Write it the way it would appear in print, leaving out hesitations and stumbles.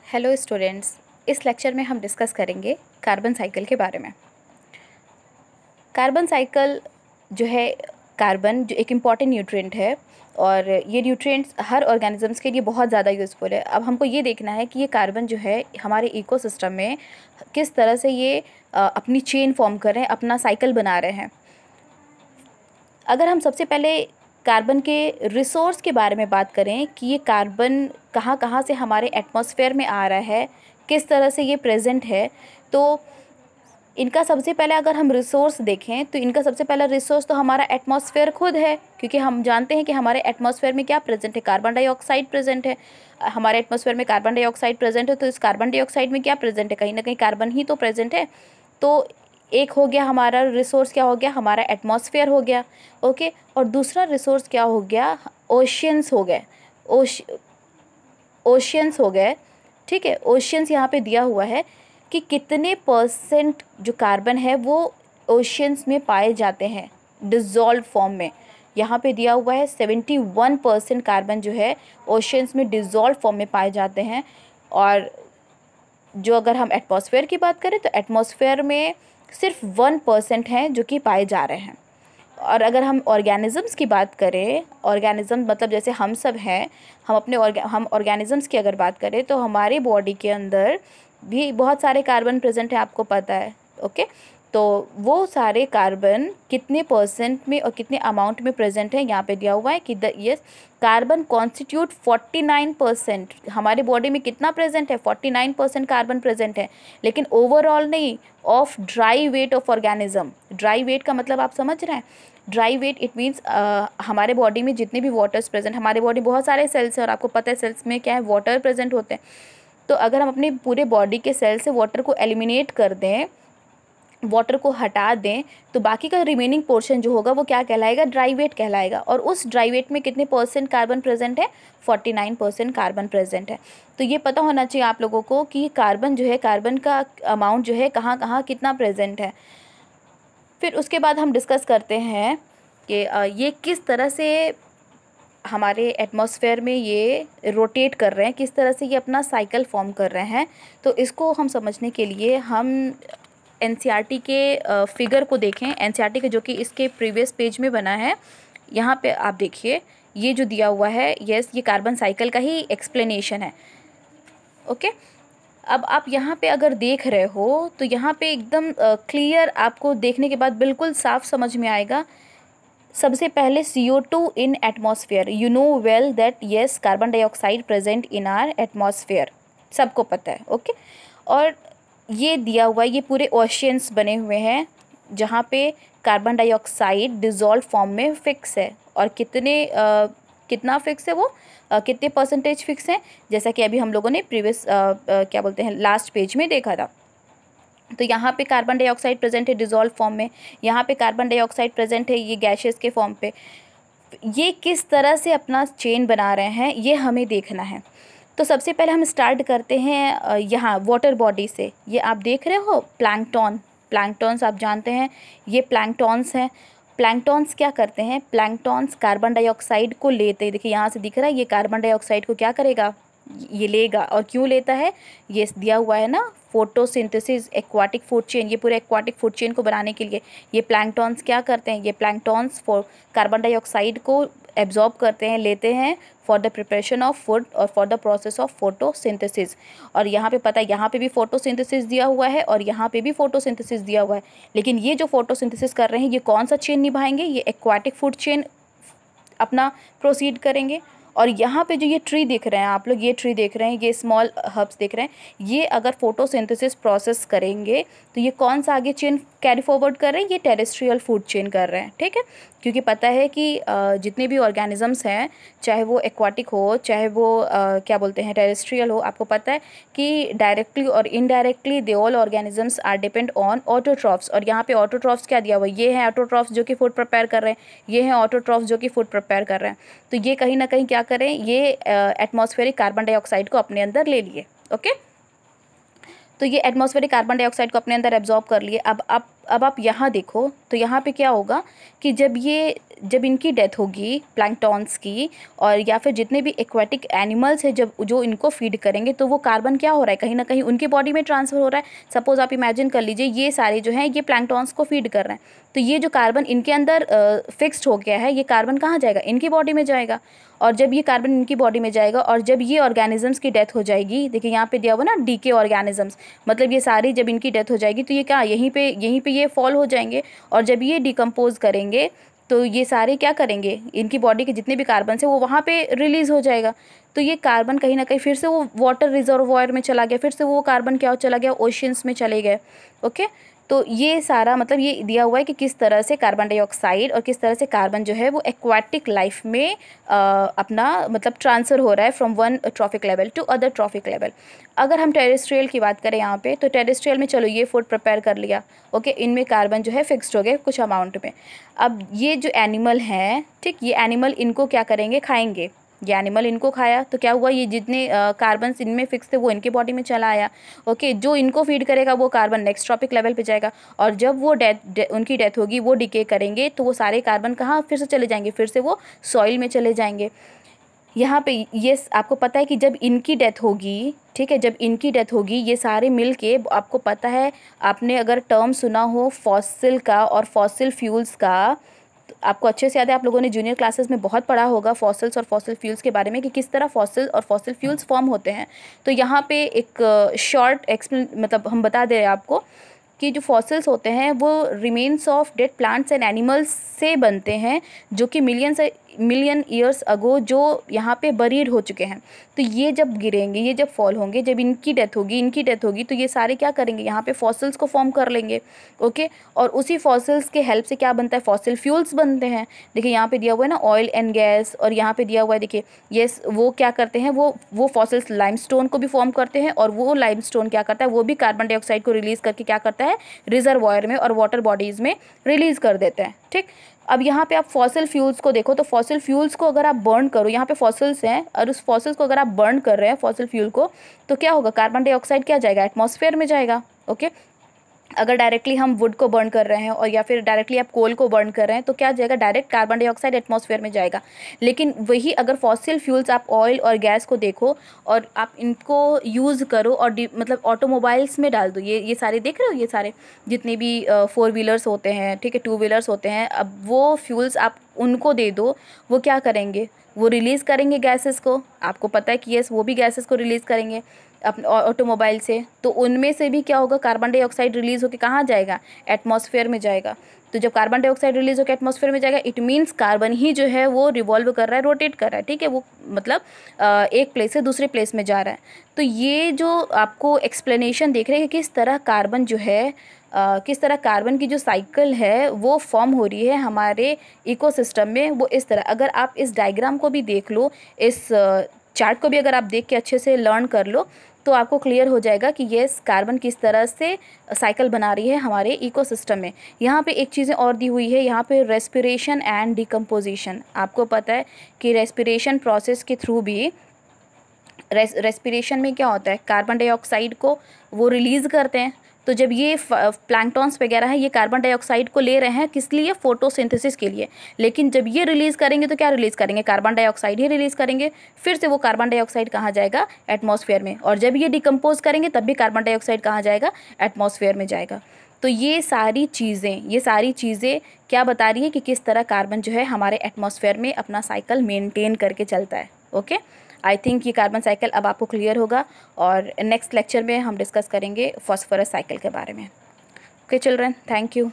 Hello students, इस lecture में हम डिस्कस करेंगे कार्बन साइकिल के बारे में। कार्बन साइकिल जो है, कार्बन जो एक इम्पॉर्टेंट न्यूट्रिएंट है और ये न्यूट्रिएंट्स हर ऑर्गेनिजम्स के लिए बहुत ज़्यादा यूज़फुल है। अब हमको ये देखना है कि ये कार्बन जो है हमारे इकोसिस्टम में किस तरह से ये अपनी चेन फॉर्म कर रहे हैं, अपना साइकिल बना रहे हैं। अगर हम सबसे पहले कार्बन के रिसोर्स के बारे में बात करें कि ये कार्बन कहाँ कहाँ से हमारे एटमॉस्फेयर में आ रहा है, किस तरह से ये प्रेजेंट है, तो इनका सबसे पहले अगर हम रिसोर्स देखें तो इनका सबसे पहला रिसोर्स तो हमारा एटमॉस्फेयर खुद है, क्योंकि हम जानते हैं कि हमारे एटमॉस्फेयर में क्या प्रेजेंट है, कार्बन डाइऑक्साइड प्रेजेंट है। हमारे एटमॉस्फेयर में कार्बन डाइऑक्साइड प्रेजेंट है, तो इस कार्बन डाइऑक्साइड में क्या प्रेजेंट है, कहीं ना कहीं कार्बन ही तो प्रेजेंट है। तो एक हो गया हमारा रिसोर्स, क्या हो गया, हमारा एटमॉस्फेयर हो गया। ओके, और दूसरा रिसोर्स क्या हो गया, ओशियंस हो गए। ओशियंस हो गए, ठीक है। ओशियंस यहाँ पे दिया हुआ है कि कितने परसेंट जो कार्बन है वो ओशियंस में पाए जाते हैं डिज़ोल्व फॉर्म में। यहाँ पे दिया हुआ है 71% कार्बन जो है ओशियंस में डिज़ोल्व फॉर्म में पाए जाते हैं। और जो अगर हम एटमॉस्फेयर की बात करें तो एटमॉस्फेयर में सिर्फ 1% हैं जो कि पाए जा रहे हैं। और अगर हम ऑर्गेनिजम्स की बात करें, ऑर्गेनिज्म मतलब जैसे हम सब हैं, हम ऑर्गेनिजम्स की अगर बात करें तो हमारी बॉडी के अंदर भी बहुत सारे कार्बन प्रेजेंट हैं, आपको पता है। ओके, तो वो सारे कार्बन कितने परसेंट में और कितने अमाउंट में प्रेजेंट है यहाँ पे दिया हुआ है कि यस कार्बन कॉन्स्टिट्यूट 49%। हमारे बॉडी में कितना प्रेजेंट है, 49% कार्बन प्रेजेंट है, लेकिन ओवरऑल नहीं, of dry weight of organism. Dry weight का मतलब आप समझ रहे हैं, ड्राई वेट इट मीन्स हमारे बॉडी में जितने भी वाटर्स प्रेजेंट, हमारे बॉडी बहुत सारे सेल्स हैं और आपको पता है सेल्स में क्या है, वाटर प्रेजेंट होते हैं। तो अगर हम अपने पूरे बॉडी के सेल से वाटर को एलिमिनेट कर दें, वाटर को हटा दें, तो बाकी का रिमेनिंग पोर्शन जो होगा वो क्या कहलाएगा, ड्राई वेट कहलाएगा। और उस ड्राई वेट में कितने परसेंट कार्बन प्रेजेंट है, 49% कार्बन प्रेजेंट है। तो ये पता होना चाहिए आप लोगों को कि कार्बन जो है, कार्बन का अमाउंट जो है कहाँ कहाँ कितना प्रेजेंट है। फिर उसके बाद हम डिस्कस करते हैं कि ये किस तरह से हमारे एटमॉस्फेयर में ये रोटेट कर रहे हैं, किस तरह से ये अपना साइकिल फॉर्म कर रहे हैं। तो इसको हम समझने के लिए हम एनसीईआरटी के फिगर को देखें। एनसीईआरटी के जो कि इसके प्रीवियस पेज में बना है, यहाँ पे आप देखिए ये जो दिया हुआ है, यस ये कार्बन साइकिल का ही एक्सप्लेनेशन है। ओके, अब आप यहाँ पे अगर देख रहे हो तो यहाँ पे एकदम क्लियर आपको देखने के बाद बिल्कुल साफ समझ में आएगा। सबसे पहले CO2 in atmosphere, you know well that yes carbon dioxide present in are atmosphere, सबको पता है। ओके, और ये दिया हुआ है, ये पूरे ओशियंस बने हुए हैं जहाँ पे कार्बन डाइऑक्साइड डिज़ोल्व फॉर्म में फिक्स है। और कितना फिक्स है वो, कितने परसेंटेज फिक्स हैं, जैसा कि अभी हम लोगों ने प्रीवियस क्या बोलते हैं लास्ट पेज में देखा था। तो यहाँ पे कार्बन डाइऑक्साइड प्रेजेंट है डिज़ोल्व फॉर्म में, यहाँ पे कार्बन डाइऑक्साइड प्रेजेंट है ये गैसेस के फॉर्म पे। ये किस तरह से अपना चेन बना रहे हैं ये हमें देखना है। तो सबसे पहले हम स्टार्ट करते हैं यहाँ वाटर बॉडी से। ये आप देख रहे हो प्लैंकटन, प्लैंकटन्स आप जानते हैं, ये प्लैंकटन्स हैं। प्लैंकटन्स क्या करते हैं, प्लैंकटन्स कार्बन डाइऑक्साइड को लेते हैं, देखिए यहाँ से दिख रहा है, ये कार्बन डाइऑक्साइड को क्या करेगा, ये लेगा। और क्यों लेता है, ये दिया हुआ है ना, फोटोसिंथेसिस, एक्वाटिक फूड चेन, ये पूरे एक्वाटिक फूड चेन को बनाने के लिए ये प्लैंकटन्स क्या करते हैं, ये प्लैंकटन्स कार्बन डाइऑक्साइड को एब्जॉर्ब करते हैं, लेते हैं for the preparation of food और for the process of photosynthesis. और यहाँ पे पता है, यहाँ पे भी फोटोसिंथेसिस दिया हुआ है और यहाँ पे भी फोटोसिंथेसिस दिया हुआ है, लेकिन ये जो फोटोसिंथेसिस कर रहे हैं ये कौन सा चेन निभाएंगे, ये एक्वाटिक फूड चेन अपना प्रोसीड करेंगे। और यहाँ पे जो ये ट्री दिख रहे हैं आप लोग, ये ट्री देख रहे हैं, ये स्मॉल हर्ब्स देख रहे हैं, ये अगर फोटोसिंथेसिस प्रोसेस करेंगे तो ये कौन सा आगे चेन कैरी फॉरवर्ड कर रहे हैं, ये टेरेस्ट्रियल फूड चेन कर रहे हैं, ठीक है। क्योंकि पता है कि जितने भी ऑर्गेनिजम्स हैं, चाहे वो एक्वाटिक हो, चाहे वो क्या बोलते हैं टेरेस्ट्रियल हो, आपको पता है कि डायरेक्टली और indirectly they all organisms are depend on autotrophs. और यहाँ पे ऑटोट्रॉफ्स क्या दिया हुआ है, ये हैं ऑटोट्रॉफ्स जो कि फूड प्रिपेयर कर रहे हैं, ये हैं ऑटोट्रॉफ्स जो कि फूड प्रिपेयर कर रहे हैं। तो ये कहीं ना कहीं क्या करें, ये एटमॉस्फेरिक कार्बन डाइऑक्साइड को अपने अंदर ले लिए। ओके, तो ये एटमॉस्फेरिक कार्बन डाइऑक्साइड को अपने अंदर एब्जॉर्ब कर लिए। अब आप अब आप यहाँ देखो तो यहाँ पे क्या होगा कि जब इनकी डेथ होगी प्लैंक्टॉन्स की, और या फिर जितने भी एक्वेटिक एनिमल्स हैं जब जो इनको फीड करेंगे, तो वो कार्बन क्या हो रहा है, कहीं ना कहीं उनकी बॉडी में ट्रांसफ़र हो रहा है। सपोज़ आप इमेजिन कर लीजिए ये सारे जो हैं ये प्लैंक्टॉन्स को फीड कर रहे हैं, तो ये जो कार्बन इनके अंदर फिक्स्ड हो गया है, ये कार्बन कहाँ जाएगा, इनकी बॉडी में जाएगा। और जब ये कार्बन इनकी बॉडी में जाएगा और जब ये ऑर्गेनिजम्स की डेथ हो जाएगी, देखिए यहाँ पे दिया हुआ ना डीके ऑर्गेनिजम्स, मतलब ये सारी जब इनकी डेथ हो जाएगी तो ये क्या यहीं पे ये फॉल हो जाएंगे, और जब ये डिकम्पोज करेंगे तो ये सारे क्या करेंगे, इनकी बॉडी के जितने भी कार्बन है वो वहाँ पे रिलीज़ हो जाएगा। तो ये कार्बन कहीं ना कहीं फिर से वो वाटर रिजर्वॉयर में चला गया, फिर से वो कार्बन क्या चला गया, ओशियंस में चले गए। ओके, तो ये सारा मतलब ये दिया हुआ है कि किस तरह से कार्बन डाइऑक्साइड और किस तरह से कार्बन जो है वो एक्वाटिक लाइफ में अपना मतलब ट्रांसफ़र हो रहा है from one trophic level to other trophic level. अगर हम टेरेस्ट्रियल की बात करें यहाँ पे, तो टेरेस्ट्रियल में चलो ये फूड प्रिपेयर कर लिया, ओके, इनमें कार्बन जो है फिक्स्ड हो गए कुछ अमाउंट में। अब ये जो एनिमल हैं, ठीक, ये एनिमल इनको क्या करेंगे, खाएंगे। ये एनिमल इनको खाया तो क्या हुआ, ये जितने कार्बन इनमें फिक्स थे वो इनके बॉडी में चला आया। ओके, जो इनको फीड करेगा वो कार्बन नेक्स्ट ट्रॉपिक लेवल पे जाएगा, और जब वो उनकी डेथ होगी, वो डिके करेंगे, तो वो सारे कार्बन कहाँ फिर से चले जाएंगे, फिर से वो सॉइल में चले जाएंगे। यहाँ पे ये आपको पता है कि जब इनकी डेथ होगी, ठीक है, जब इनकी डेथ होगी ये सारे मिल के, आपको पता है, आपने अगर टर्म सुना हो फॉसिल का और फॉसिल फ्यूल्स का, आपको अच्छे से याद है, आप लोगों ने जूनियर क्लासेस में बहुत पढ़ा होगा फॉसिल्स और फॉसिल फ्यूल्स के बारे में कि किस तरह फॉसिल और फॉसिल फ्यूल्स फॉर्म होते हैं। तो यहाँ पे एक शॉर्ट मतलब हम बता दे रहे हैं आपको कि जो फॉसिल्स होते हैं वो remains of dead plants and animals से बनते हैं, जो कि मिलियन ईयर्स अगो जो यहाँ पे बरीड हो चुके हैं। तो ये जब गिरेंगे, ये जब फॉल होंगे, जब इनकी डेथ होगी तो ये सारे क्या करेंगे, यहाँ पे फॉसिल्स को फॉर्म कर लेंगे। ओके, और उसी फॉसिल्स के हेल्प से क्या बनता है, फॉसिल फ्यूल्स बनते हैं। देखिए यहाँ पे दिया हुआ है ना ऑयल एंड गैस, और यहाँ पे दिया हुआ है देखिए यस, वो क्या करते हैं, वो फॉसिल्स लाइमस्टोन को भी फॉर्म करते हैं, और वो लाइमस्टोन क्या करता है, वो भी कार्बन डाइऑक्साइड को रिलीज़ करके क्या करता है, रिजर्वॉयर में और वाटर बॉडीज़ में रिलीज़ कर देते हैं। ठीक, अब यहाँ पे आप फॉसिल फ्यूल्स को देखो, तो फॉसिल फ्यूल्स को अगर आप बर्न करो, यहाँ पे फॉसिल्स हैं और उस फॉसिल्स को अगर आप बर्न कर रहे हैं फॉसिल फ्यूल को, तो क्या होगा, कार्बन डाइऑक्साइड क्या जाएगा, एटमॉस्फेयर में जाएगा। ओके, अगर डायरेक्टली हम वुड को बर्न कर रहे हैं और या फिर डायरेक्टली आप कोल को बर्न कर रहे हैं, तो क्या जाएगा, डायरेक्ट कार्बन डाइऑक्साइड एटमॉस्फेयर में जाएगा। लेकिन वही अगर फॉसिल फ्यूल्स आप ऑयल और गैस को देखो और आप इनको यूज़ करो और मतलब ऑटोमोबाइल्स में डाल दो, ये सारे देख रहे हो, ये सारे जितने भी 4 व्हीलर्स होते हैं, ठीक है, 2 व्हीलर्स होते हैं, अब वो फ्यूल्स आप उनको दे दो, वो क्या करेंगे, वो रिलीज़ करेंगे गैसेस को। आपको पता है कि यस, वो भी गैसेस को रिलीज़ करेंगे अपने ऑटोमोबाइल से, तो उनमें से भी क्या होगा, कार्बन डाइऑक्साइड रिलीज़ होकर कहाँ जाएगा, एटमॉस्फेयर में जाएगा। तो जब कार्बन डाइऑक्साइड रिलीज़ होकर एटमॉस्फेयर में जाएगा, इट मीन्स कार्बन ही जो है वो रिवॉल्व कर रहा है, रोटेट कर रहा है, ठीक है, वो मतलब एक प्लेस से दूसरे प्लेस में जा रहा है। तो ये जो आपको एक्सप्लेनेशन देख रहे हैं कि किस तरह कार्बन जो है किस तरह कार्बन की जो साइकिल है वो फॉर्म हो रही है हमारे इकोसिस्टम में, वो इस तरह, अगर आप इस डायग्राम को भी देख लो, इस चार्ट को भी अगर आप देख के अच्छे से लर्न कर लो, तो आपको क्लियर हो जाएगा कि ये कार्बन किस तरह से साइकिल बना रही है हमारे इकोसिस्टम में। यहाँ पे एक चीज़ें और दी हुई है, यहाँ पे रेस्पिरेशन एंड डिकम्पोजिशन। आपको पता है कि रेस्पिरेशन प्रोसेस के थ्रू भी रेस्पिरेशन में क्या होता है, कार्बन डाइऑक्साइड को वो रिलीज़ करते हैं। तो जब ये प्लैंक्टॉन्स वगैरह हैं, ये कार्बन डाइऑक्साइड को ले रहे हैं किस लिए, फोटोसिंथेसिस के लिए। लेकिन जब ये रिलीज़ करेंगे तो क्या रिलीज़ करेंगे, कार्बन डाइऑक्साइड ही रिलीज़ करेंगे। फिर से वो कार्बन डाइऑक्साइड कहाँ जाएगा, एटमॉस्फेयर में। और जब ये डिकम्पोज करेंगे तब भी कार्बन डाइऑक्साइड कहाँ जाएगा, एटमॉस्फेयर में जाएगा। तो ये सारी चीज़ें क्या बता रही है कि किस तरह कार्बन जो है हमारे एटमॉस्फेयर में अपना साइकिल मेनटेन करके चलता है। ओके, आई थिंक ये कार्बन साइकिल अब आपको क्लियर होगा, और नेक्स्ट लेक्चर में हम डिस्कस करेंगे फॉस्फोरस साइकिल के बारे में। Okay children, thank you.